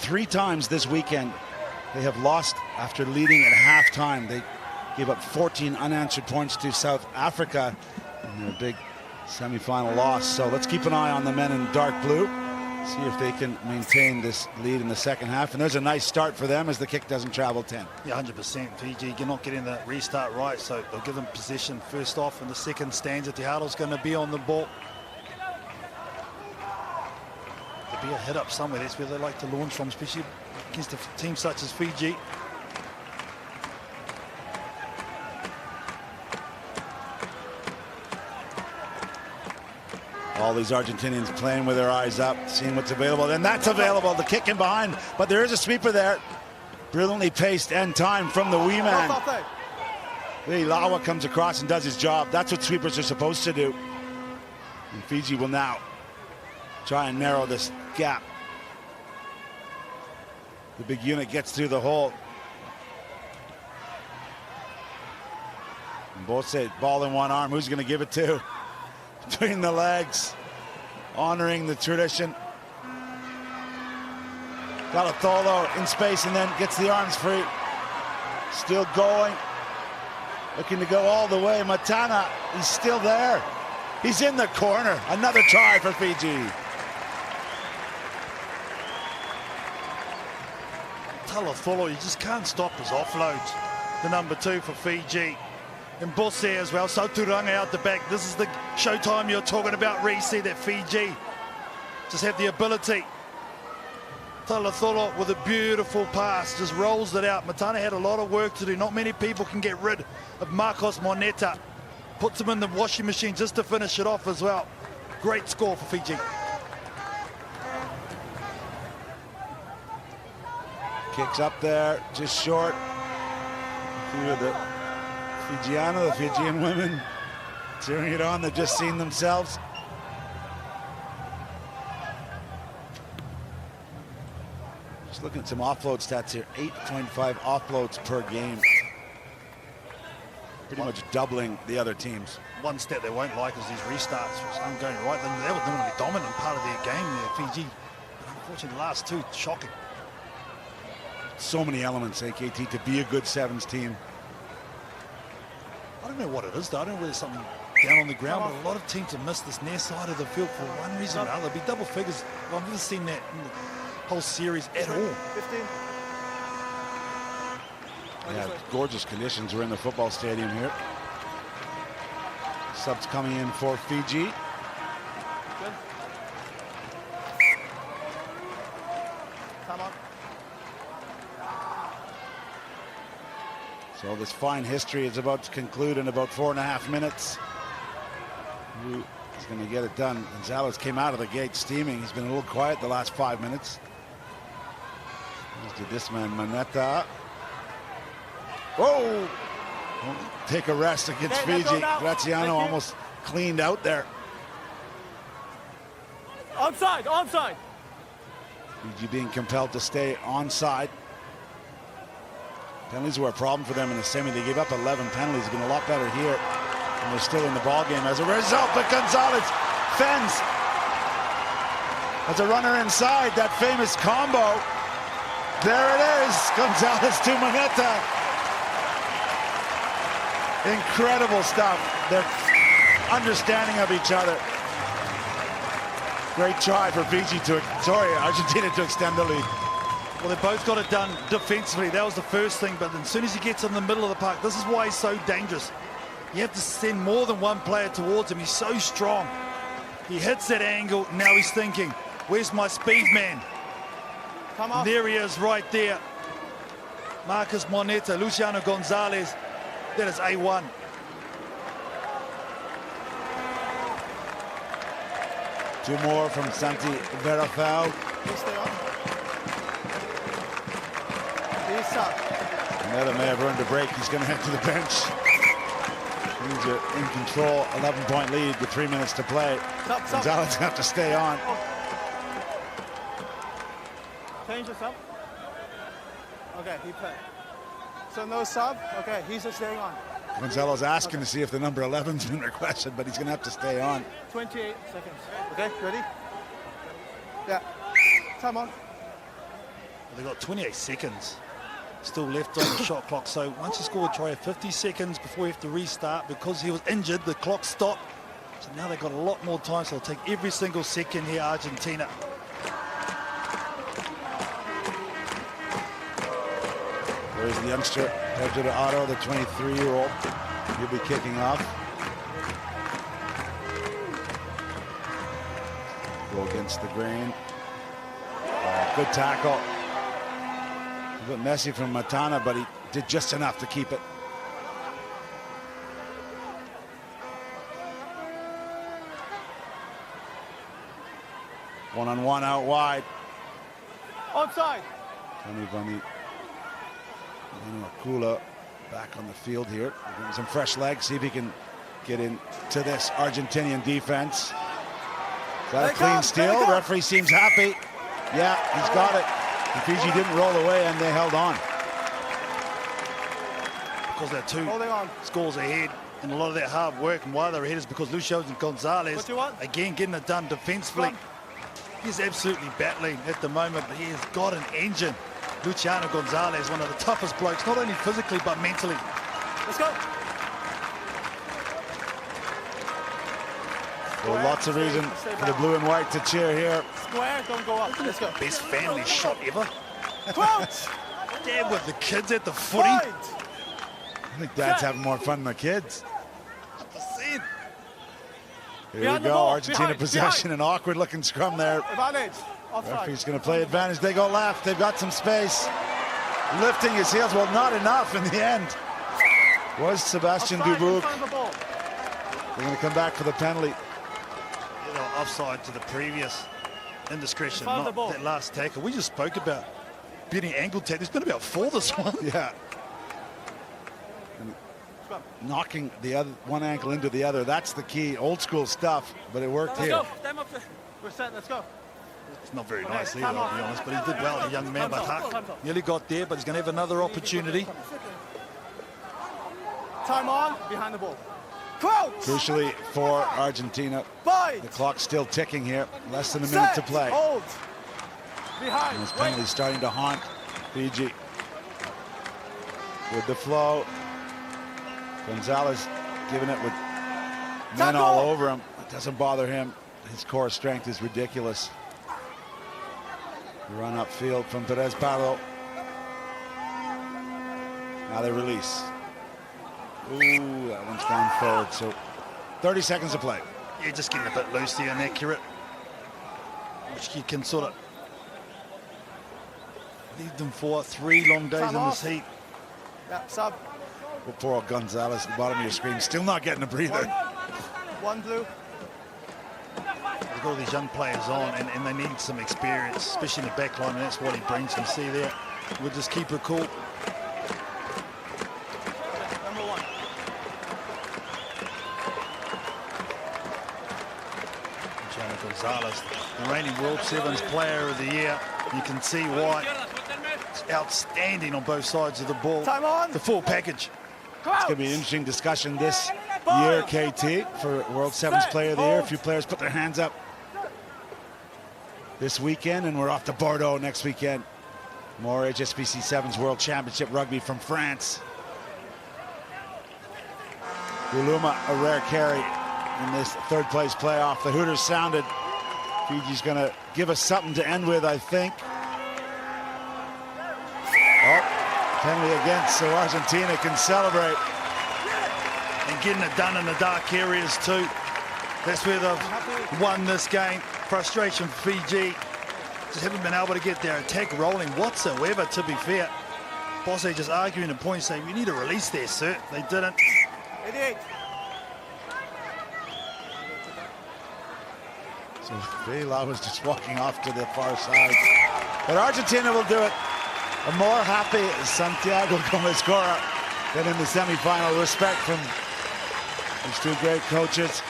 3 times this weekend they have lost after leading at halftime. They gave up 14 unanswered points to South Africa in their big semi-final loss. So let's keep an eye on the men in dark blue, see if they can maintain this lead in the second half. And there's a nice start for them as the kick doesn't travel 10. Yeah, 100%. Fiji, you're not getting the restart right, so they'll give them possession first off, and the second stanza, Tejaro's going to be on the ball. There'll be a hit up somewhere. That's where they like to launch from, especially against a team such as Fiji. All these Argentinians playing with their eyes up, seeing what's available. And that's available, the kick in behind. But there is a sweeper there. Brilliantly paced and timed from the wee man. Lawa comes across and does his job. That's what sweepers are supposed to do. And Fiji will now try and narrow this gap. The big unit gets through the hole. And both say ball in one arm. Who's going to give it to? Between the legs, honoring the tradition. Galatolo in space and then gets the arms free. Still going. Looking to go all the way. Matana, he's still there. He's in the corner. Another try for Fiji. Talatolo, you just can't stop his offloads. The number 2 for Fiji. And Poseo as well, so Turanga out the back. This is the showtime you're talking about, Reese, that Fiji just have the ability. Talatolo with a beautiful pass, just rolls it out. Matana had a lot of work to do. Not many people can get rid of Marcos Moneta. Puts him in the washing machine just to finish it off as well. Great score for Fiji. Kicks up there, just short. The Fijian women cheering it on. They've just seen themselves. Just looking at some offload stats here. 8.5 offloads per game. Pretty much doubling the other teams. One stat they won't like is these restarts, which aren't going right. They were normally the dominant part of their game there, Fiji. But unfortunately, the last 2, shocking. So many elements, AKT, to be a good sevens team. I don't know what it is, though. I don't know whether there's something down on the ground, but a lot of teams have missed this near side of the field for one reason or another. There'll be double figures. I've never seen that in the whole series at all. 15. Yeah, gorgeous conditions. We're in the football stadium here. Subs coming in for Fiji. Good. Time on. So this fine history is about to conclude in about 4.5 minutes. Who is going to get it done? Gonzalez came out of the gate steaming. He's been a little quiet the last 5 minutes. Did this man Manetta. Whoa! Won't take a rest against Fiji. Graziano almost cleaned out there. Onside, onside. Fiji being compelled to stay onside. Penalties were a problem for them in the semi. They gave up 11 penalties. It's been a lot better here. And they're still in the ball game as a result. But Gonzalez fends. As a runner inside, that famous combo. There it is. Gonzalez to Moneta. Incredible stuff. Their understanding of each other. Great try for Fiji Argentina to extend the lead. Well, they both got it done defensively. That was the first thing, but as soon as he gets in the middle of the park, this is why he's so dangerous. You have to send more than one player towards him. He's so strong. He hits that angle. Now he's thinking, where's my speed man? Come on. There he is right there. Marcos Moneta, Luciano Gonzalez. That is A1. Two more from Santi Verafel. Please stay on. Please up. Moneta may have earned a break. He's going to head to the bench. He's in control, 11-point lead with 3 minutes to play. Stop. Gonzalez have to stay on. Change the sub. Okay, he played. So no sub. Okay, he's just staying on. Gonzalo's asking to see if the number 11's been requested, but he's going to have to stay on. 28 seconds. Okay, ready? Yeah. Time on. They've got 28 seconds still left on the shot clock. So once you score a try, 50 seconds before you have to restart. Because he was injured, the clock stopped. So now they've got a lot more time, so they'll take every single second here, Argentina. There's the youngster, Pedro Otto, the 23-year-old. He'll be kicking off. Go against the grain. Good tackle. A bit messy from Matana, but he did just enough to keep it. One-on-one out wide. Outside. Tony Bunny. Kula back on the field here. Getting some fresh legs. See if he can get into this Argentinian defense. Is that a clean steal? Referee seems happy. Yeah, he's got it. And Fiji didn't roll away and they held on. Because they're two scores ahead, and a lot of that hard work and why they're ahead is because Lucio and Gonzalez, again, getting it done defensively. He's absolutely battling at the moment, but he has got an engine. Luciano Gonzalez, one of the toughest blokes, not only physically but mentally. Let's go. Well, lots of reason for the blue and white to cheer here. Square, don't go up. Let's go. Best family shot ever. Crouch. Dad with the kids at the footy. Wide. I think Dad's having more fun than the kids. 100%. Here we go, Argentina possession, an awkward looking scrum there. Advantage. Offside. Referee's going to play advantage. They go left. They've got some space. Lifting his heels. Well, not enough in the end. Was Sebastian Dubuc. They're going to come back for the penalty. You know, offside to the previous indiscretion, not that last tackle. We just spoke about getting angle tackle. There's been about 4 this one. Yeah. And knocking the other one ankle into the other. That's the key. Old school stuff, but it worked here. We're set. Let's go. It's not very nice either, I'll be honest, but he did well, the young man. But nearly got there, but he's going to have another opportunity. Time on, behind the ball. Crouch. Crucially for Argentina, the clock's still ticking here. Less than a minute to play. Hold. Behind. And this penalty starting to haunt Fiji. With the flow. Gonzalez giving it with men all over him. It doesn't bother him. His core strength is ridiculous. Run upfield from Perez Pardo. Now they release. Ooh, that one's gone forward. So 30 seconds to play. Yeah, just getting a bit loose here and accurate, which you can sort of leave them for 3 long days in this heat. Yeah, sub. Well, poor old Gonzalez at the bottom of your screen, still not getting a breather. One blue. They've got all these young players on, and they need some experience, especially in the back line, and that's what he brings. You see there. We'll just keep it cool. Number 1. Luciano Gonzalez, the reigning World Sevens Player of the Year. You can see why. It's outstanding on both sides of the ball. Time on. The full package. It's going to be an interesting discussion this year, KT, for World Sevens Player of the Year. A few players put their hands up this weekend, and we're off to Bordeaux next weekend. More HSBC Sevens World Championship Rugby from France. Guluma, a rare carry in this third place playoff. The Hooters sounded. Fiji's going to give us something to end with, I think. Oh, penalty against, so Argentina can celebrate. And getting it done in the dark areas too. That's where they've won this game. Frustration for Fiji. Just haven't been able to get their attack rolling whatsoever, to be fair. Bosse just arguing the point, saying, we need to release there, sir. They didn't. 88. So Vela was just walking off to the far side. But Argentina will do it. A more happy Santiago Gomez-Cora than in the semi-final. Respect from these two great coaches.